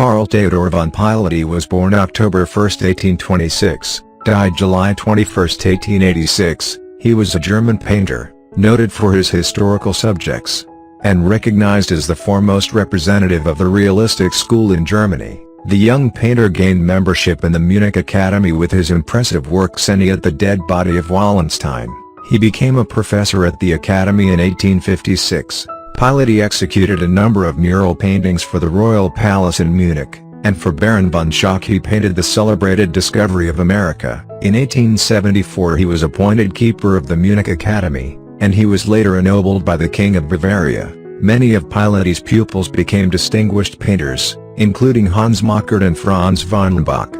Karl Theodor von Piloty was born October 1, 1826, died July 21, 1886. He was a German painter, noted for his historical subjects, and recognized as the foremost representative of the realistic school in Germany. The young painter gained membership in the Munich Academy with his impressive work Scene at the Dead Body of Wallenstein. He became a professor at the Academy in 1856. Piloty executed a number of mural paintings for the Royal Palace in Munich, and for Baron von Schack he painted the celebrated Discovery of America. In 1874 he was appointed keeper of the Munich Academy, and he was later ennobled by the King of Bavaria. Many of Piloty's pupils became distinguished painters, including Hans Mockert and Franz von Bach.